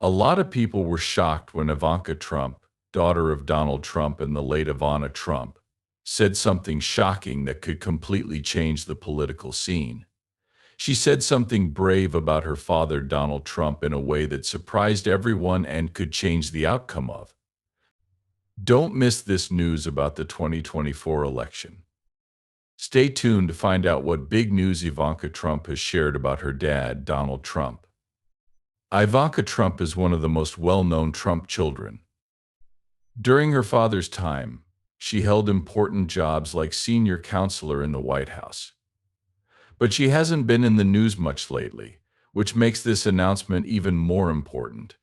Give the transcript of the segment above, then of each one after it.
A lot of people were shocked when Ivanka Trump, daughter of Donald Trump and the late Ivana Trump, said something shocking that could completely change the political scene. She said something brave about her father, Donald Trump, in a way that surprised everyone and could change the outcome of. Don't miss this news about the 2024 election. Stay tuned to find out what big news Ivanka Trump has shared about her dad, Donald Trump. Ivanka Trump is one of the most well-known Trump children. During her father's time, she held important jobs like senior counselor in the White House. But she hasn't been in the news much lately, which makes this announcement even more important.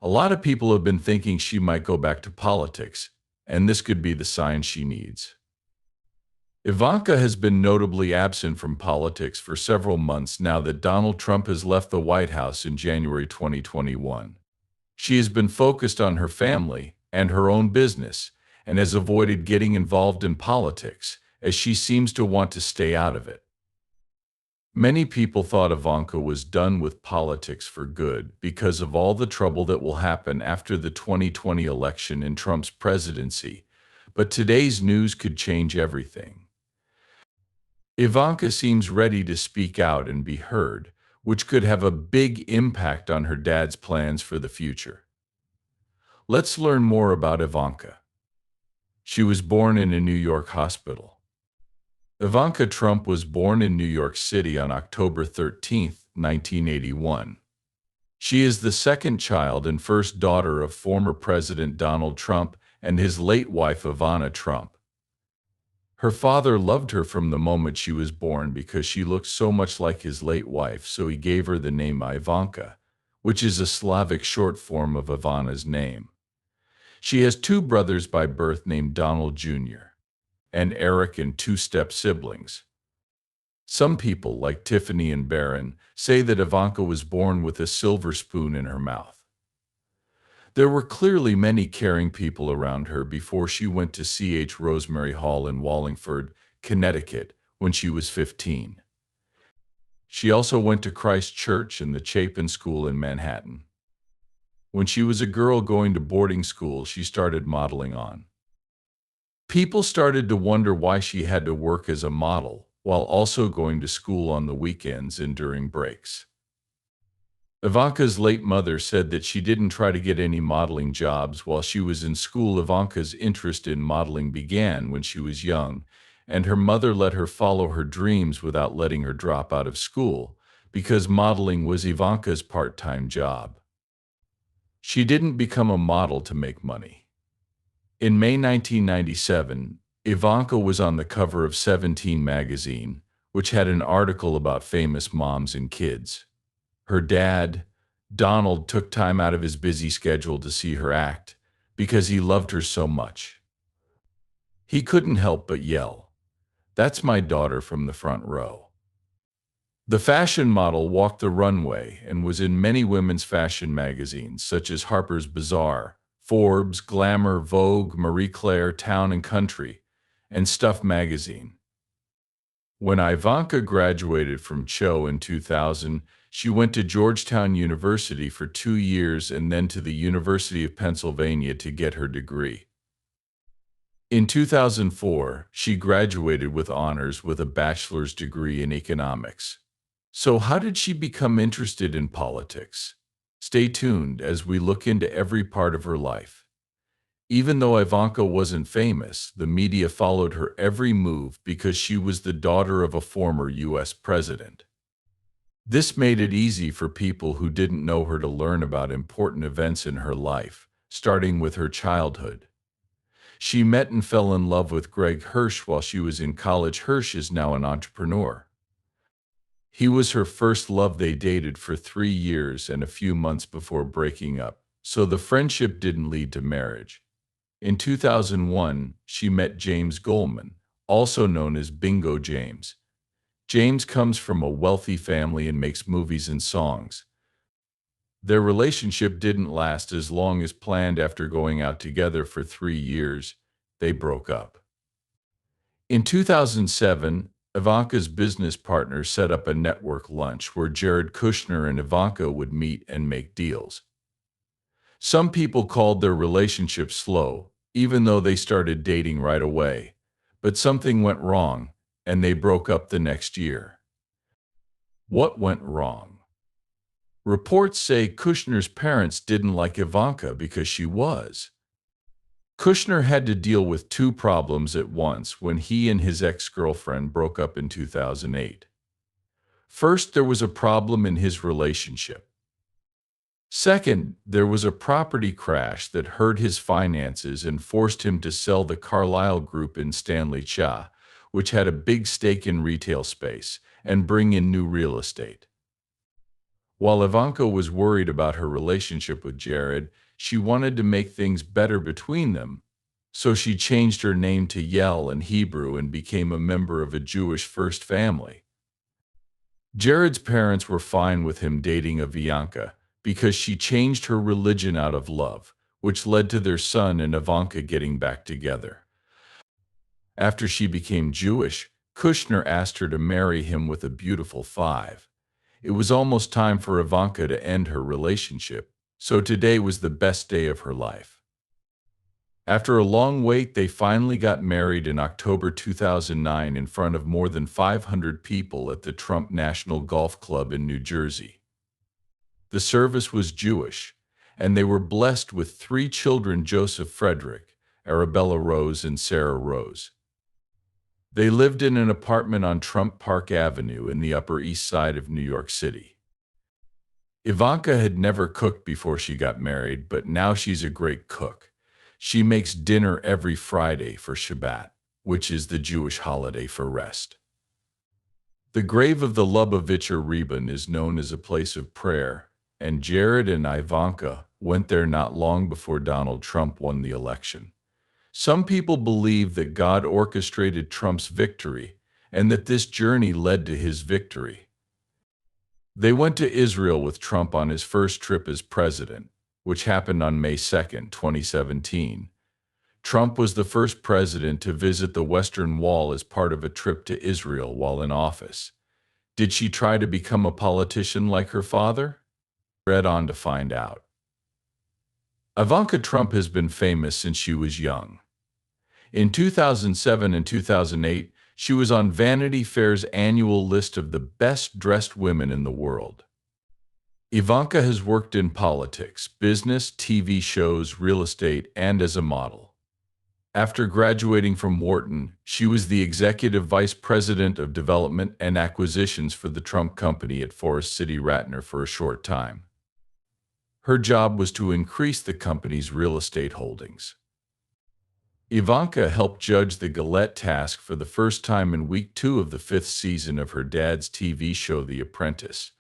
A lot of people have been thinking she might go back to politics, and this could be the sign she needs. Ivanka has been notably absent from politics for several months now that Donald Trump has left the White House in January 2021. She has been focused on her family and her own business and has avoided getting involved in politics, as she seems to want to stay out of it. Many people thought Ivanka was done with politics for good because of all the trouble that will happen after the 2020 election and Trump's presidency, but today's news could change everything. Ivanka seems ready to speak out and be heard, which could have a big impact on her dad's plans for the future. Let's learn more about Ivanka. She was born in a New York hospital. Ivanka Trump was born in New York City on October 13, 1981. She is the second child and first daughter of former President Donald Trump and his late wife Ivana Trump. Her father loved her from the moment she was born because she looked so much like his late wife, so he gave her the name Ivanka, which is a Slavic short form of Ivana's name. She has two brothers by birth named Donald Jr. and Eric and two step-siblings. Some people, like Tiffany and Barron, say that Ivanka was born with a silver spoon in her mouth. There were clearly many caring people around her before she went to C.H. Rosemary Hall in Wallingford, Connecticut, when she was 15. She also went to Christ Church and the Chapin School in Manhattan. When she was a girl going to boarding school, she started modeling on. People started to wonder why she had to work as a model while also going to school on the weekends and during breaks. Ivanka's late mother said that she didn't try to get any modeling jobs while she was in school. Ivanka's interest in modeling began when she was young, and her mother let her follow her dreams without letting her drop out of school, because modeling was Ivanka's part-time job. She didn't become a model to make money. In May 1997, Ivanka was on the cover of 17 magazine, which had an article about famous moms and kids. Her dad, Donald, took time out of his busy schedule to see her act because he loved her so much. He couldn't help but yell, "That's my daughter," from the front row. The fashion model walked the runway and was in many women's fashion magazines such as Harper's Bazaar, Forbes, Glamour, Vogue, Marie Claire, Town and Country, and Stuff magazine. When Ivanka graduated from CHO in 2000, she went to Georgetown University for 2 years and then to the University of Pennsylvania to get her degree. In 2004, she graduated with honors with a bachelor's degree in economics. So how did she become interested in politics? Stay tuned as we look into every part of her life. Even though Ivanka wasn't famous, the media followed her every move because she was the daughter of a former U.S. president. This made it easy for people who didn't know her to learn about important events in her life, starting with her childhood. She met and fell in love with Greg Hirsch while she was in college. Hirsch is now an entrepreneur. He was her first love. They dated for 3 years and a few months before breaking up, so the friendship didn't lead to marriage. In 2001, she met James Goldman, also known as Bingo James. James comes from a wealthy family and makes movies and songs. Their relationship didn't last as long as planned. After going out together for 3 years, they broke up. In 2007, Ivanka's business partners set up a network lunch where Jared Kushner and Ivanka would meet and make deals. Some people called their relationship slow, even though they started dating right away. But something went wrong, and they broke up the next year. What went wrong? Reports say Kushner's parents didn't like Ivanka because she was. Kushner had to deal with two problems at once when he and his ex-girlfriend broke up in 2008. First, there was a problem in his relationship. Second, there was a property crash that hurt his finances and forced him to sell the Carlyle Group in Stanley Cha, which had a big stake in retail space, and bring in new real estate. While Ivanka was worried about her relationship with Jared, she wanted to make things better between them, so she changed her name to Yael in Hebrew and became a member of a Jewish first family. Jared's parents were fine with him dating Ivanka because she changed her religion out of love, which led to their son and Ivanka getting back together. After she became Jewish, Kushner asked her to marry him with a beautiful five. It was almost time for Ivanka to end her relationship, so today was the best day of her life. After a long wait, they finally got married in October 2009 in front of more than 500 people at the Trump National Golf Club in New Jersey. The service was Jewish, and they were blessed with three children: Joseph Frederick, Arabella Rose, and Sarah Rose. They lived in an apartment on Trump Park Avenue in the Upper East Side of New York City. Ivanka had never cooked before she got married, but now she's a great cook. She makes dinner every Friday for Shabbat, which is the Jewish holiday for rest. The grave of the Lubavitcher Rebbe is known as a place of prayer, and Jared and Ivanka went there not long before Donald Trump won the election. Some people believe that God orchestrated Trump's victory and that this journey led to his victory. They went to Israel with Trump on his first trip as president, which happened on May 2, 2017. Trump was the first president to visit the Western Wall as part of a trip to Israel while in office. Did she try to become a politician like her father? Read on to find out. Ivanka Trump has been famous since she was young. In 2007 and 2008, she was on Vanity Fair's annual list of the best-dressed women in the world. Ivanka has worked in politics, business, TV shows, real estate, and as a model. After graduating from Wharton, she was the executive vice president of development and acquisitions for the Trump Company at Forest City Ratner for a short time. Her job was to increase the company's real estate holdings. Ivanka helped judge the Gillette task for the first time in week 2 of the 5th season of her dad's TV show The Apprentice.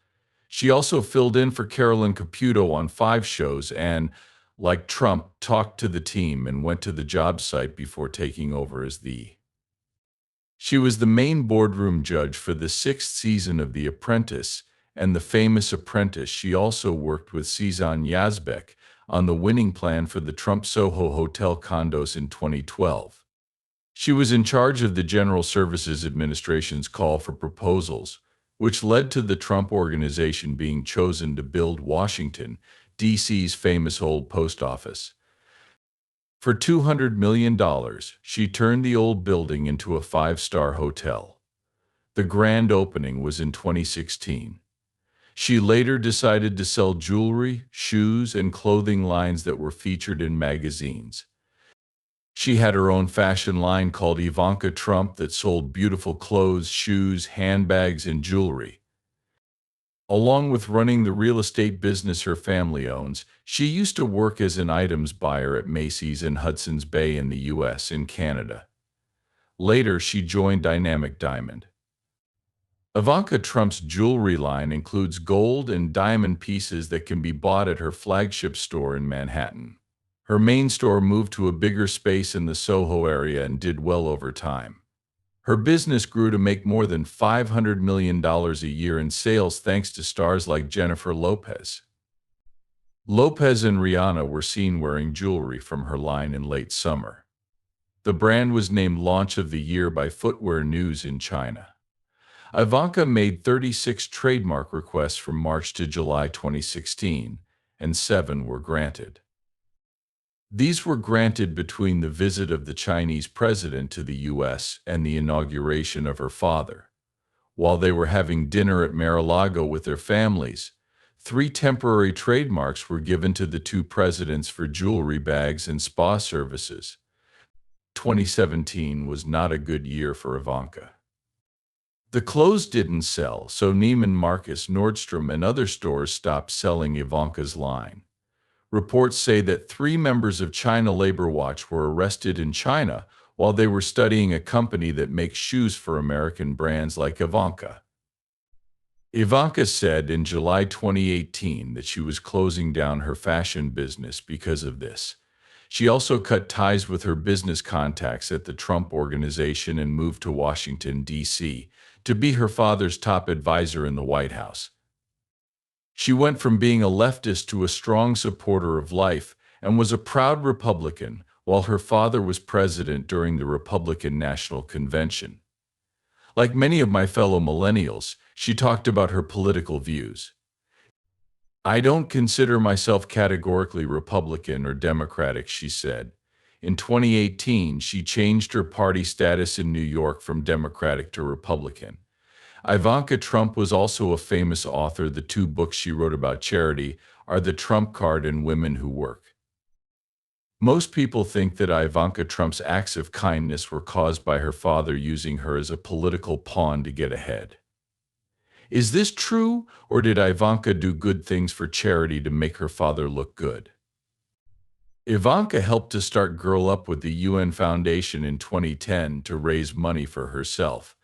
She also filled in for Carolyn Caputo on 5 shows and, like Trump, talked to the team and went to the job site before taking over as the. She was the main boardroom judge for the 6th season of The Apprentice and The Famous Apprentice. She also worked with Cezanne Yazbek on the winning plan for the Trump Soho Hotel condos in 2012. She was in charge of the General Services Administration's call for proposals, which led to the Trump Organization being chosen to build Washington, D.C.'s famous old post office. For $200 million, she turned the old building into a 5-star hotel. The grand opening was in 2016. She later decided to sell jewelry, shoes, and clothing lines that were featured in magazines. She had her own fashion line called Ivanka Trump that sold beautiful clothes, shoes, handbags, and jewelry. Along with running the real estate business her family owns, she used to work as an items buyer at Macy's in Hudson's Bay in the U.S. and Canada. Later, she joined Dynamic Diamond. Ivanka Trump's jewelry line includes gold and diamond pieces that can be bought at her flagship store in Manhattan. Her main store moved to a bigger space in the Soho area and did well over time. Her business grew to make more than $500 million a year in sales thanks to stars like Jennifer Lopez. Lopez and Rihanna were seen wearing jewelry from her line in late summer. The brand was named Launch of the Year by Footwear News in China. Ivanka made 36 trademark requests from March to July 2016, and 7 were granted. These were granted between the visit of the Chinese president to the U.S. and the inauguration of her father. While they were having dinner at Mar-a-Lago with their families, 3 temporary trademarks were given to the two presidents for jewelry bags and spa services. 2017 was not a good year for Ivanka. The clothes didn't sell, so Neiman Marcus, Nordstrom, and other stores stopped selling Ivanka's line. Reports say that 3 members of China Labor Watch were arrested in China while they were studying a company that makes shoes for American brands like Ivanka. Ivanka said in July 2018 that she was closing down her fashion business because of this. She also cut ties with her business contacts at the Trump Organization and moved to Washington, D.C., to be her father's top advisor in the White House. She went from being a leftist to a strong supporter of life and was a proud Republican while her father was president during the Republican National Convention. Like many of my fellow millennials, she talked about her political views. "I don't consider myself categorically Republican or Democratic," she said. In 2018, she changed her party status in New York from Democratic to Republican. Ivanka Trump was also a famous author. The 2 books she wrote about charity are The Trump Card and Women Who Work. Most people think that Ivanka Trump's acts of kindness were caused by her father using her as a political pawn to get ahead. Is this true, or did Ivanka do good things for charity to make her father look good? Ivanka helped to start Girl Up with the UN Foundation in 2010 to raise money for herself.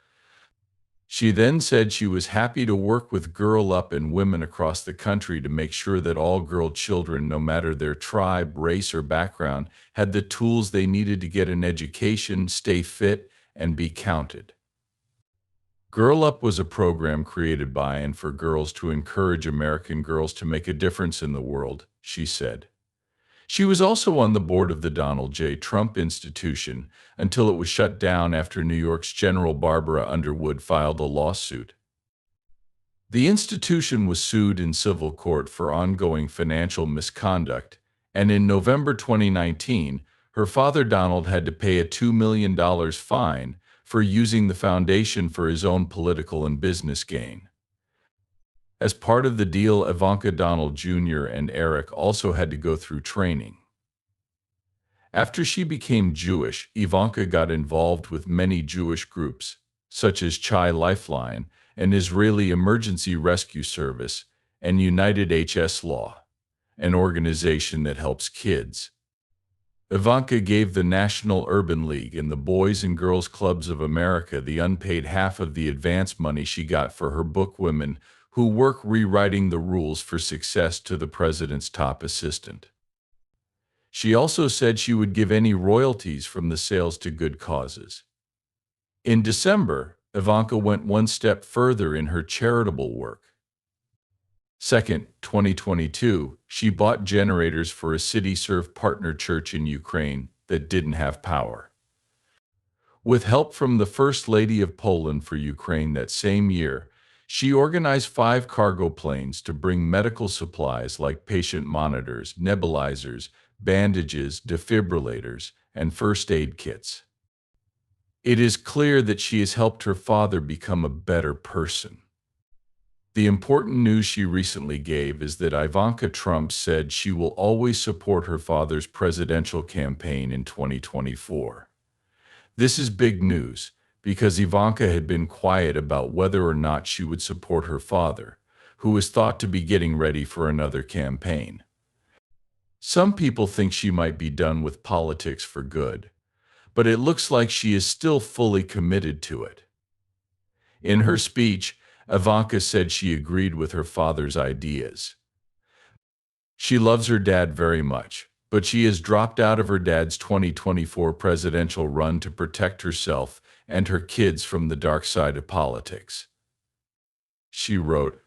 She then said she was happy to work with Girl Up and women across the country to make sure that all girl children, no matter their tribe, race, or background, had the tools they needed to get an education, stay fit, and be counted. Girl Up was a program created by and for girls to encourage American girls to make a difference in the world, she said. She was also on the board of the Donald J. Trump Institution until it was shut down after New York's General Barbara Underwood filed a lawsuit. The institution was sued in civil court for ongoing financial misconduct, and in November 2019, her father Donald had to pay a $2 million fine for using the foundation for his own political and business gain. As part of the deal, Ivanka, Donald Jr., and Eric also had to go through training. After she became Jewish, Ivanka got involved with many Jewish groups, such as Chai Lifeline, an Israeli emergency rescue service, and United HS Law, an organization that helps kids. Ivanka gave the National Urban League and the Boys and Girls Clubs of America the unpaid half of the advance money she got for her book Women Who Work, Rewriting the Rules for Success, to the president's top assistant. She also said she would give any royalties from the sales to good causes. In December, Ivanka went one step further in her charitable work. 2022, she bought generators for a city-serve partner church in Ukraine that didn't have power. With help from the First Lady of Poland for Ukraine that same year, she organized 5 cargo planes to bring medical supplies like patient monitors, nebulizers, bandages, defibrillators, and first aid kits. It is clear that she has helped her father become a better person. The important news she recently gave is that Ivanka Trump said she will always support her father's presidential campaign in 2024. This is big news because Ivanka had been quiet about whether or not she would support her father, who is thought to be getting ready for another campaign. Some people think she might be done with politics for good, but it looks like she is still fully committed to it. In her speech, Ivanka said she agreed with her father's ideas. She loves her dad very much, but she has dropped out of her dad's 2024 presidential run to protect herself and her kids from the dark side of politics. She wrote,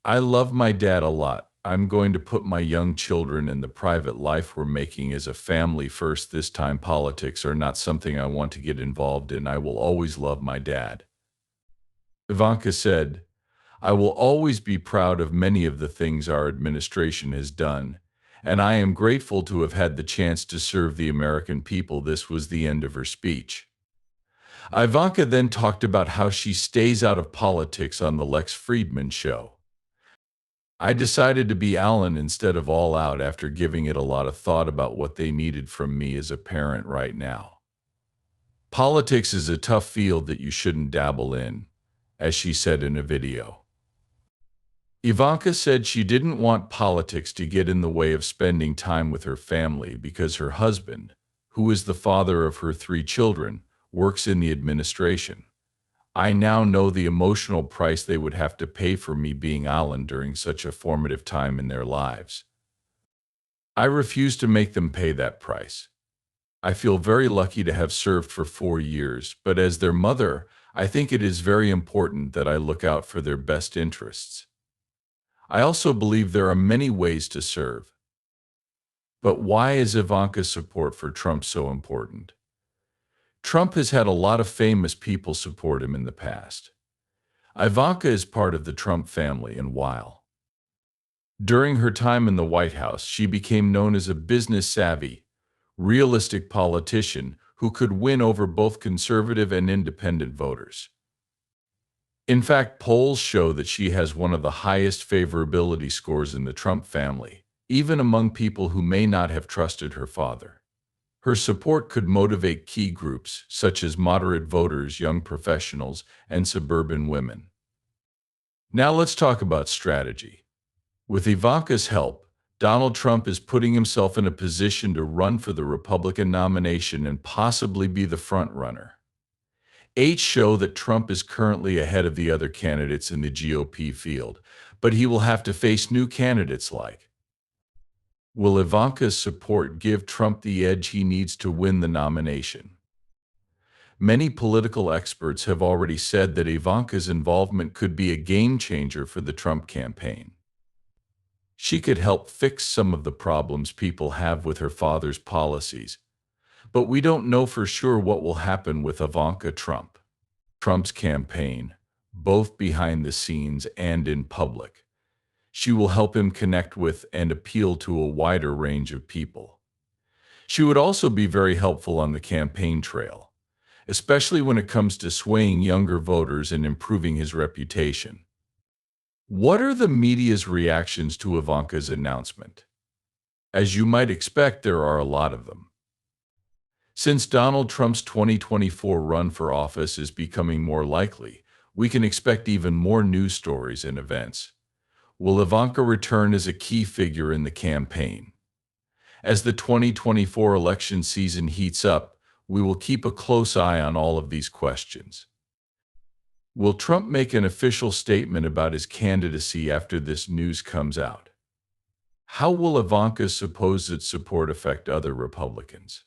"I love my dad a lot. I'm going to put my young children and the private life we're making as a family first this time. Politics are not something I want to get involved in. I will always love my dad." Ivanka said, "I will always be proud of many of the things our administration has done, and I am grateful to have had the chance to serve the American people." This was the end of her speech. Ivanka then talked about how she stays out of politics on the Lex Friedman show. "I decided to be Alan instead of all out after giving it a lot of thought about what they needed from me as a parent right now. Politics is a tough field that you shouldn't dabble in," as she said in a video. Ivanka said she didn't want politics to get in the way of spending time with her family because her husband, who is the father of her 3 children, works in the administration. "I now know the emotional price they would have to pay for me being Alan during such a formative time in their lives. I refuse to make them pay that price. I feel very lucky to have served for 4 years, but as their mother, I think it is very important that I look out for their best interests. I also believe there are many ways to serve." But why is Ivanka's support for Trump so important? Trump has had a lot of famous people support him in the past. Ivanka is part of the Trump family, and while during her time in the White House, she became known as a business-savvy, realistic politician who could win over both conservative and independent voters. In fact, polls show that she has one of the highest favorability scores in the Trump family, even among people who may not have trusted her father. Her support could motivate key groups, such as moderate voters, young professionals, and suburban women. Now let's talk about strategy. With Ivanka's help, Donald Trump is putting himself in a position to run for the Republican nomination and possibly be the front-runner. Eight show that Trump is currently ahead of the other candidates in the GOP field, but he will have to face new candidates like. Will Ivanka's support give Trump the edge he needs to win the nomination? Many political experts have already said that Ivanka's involvement could be a game changer for the Trump campaign. She could help fix some of the problems people have with her father's policies, but we don't know for sure what will happen with Ivanka Trump. Trump's campaign, both behind the scenes and in public. She will help him connect with and appeal to a wider range of people. She would also be very helpful on the campaign trail, especially when it comes to swaying younger voters and improving his reputation. What are the media's reactions to Ivanka's announcement? As you might expect, there are a lot of them. Since Donald Trump's 2024 run for office is becoming more likely, we can expect even more news stories and events. Will Ivanka return as a key figure in the campaign? As the 2024 election season heats up, we will keep a close eye on all of these questions. Will Trump make an official statement about his candidacy after this news comes out? How will Ivanka's supposed support affect other Republicans?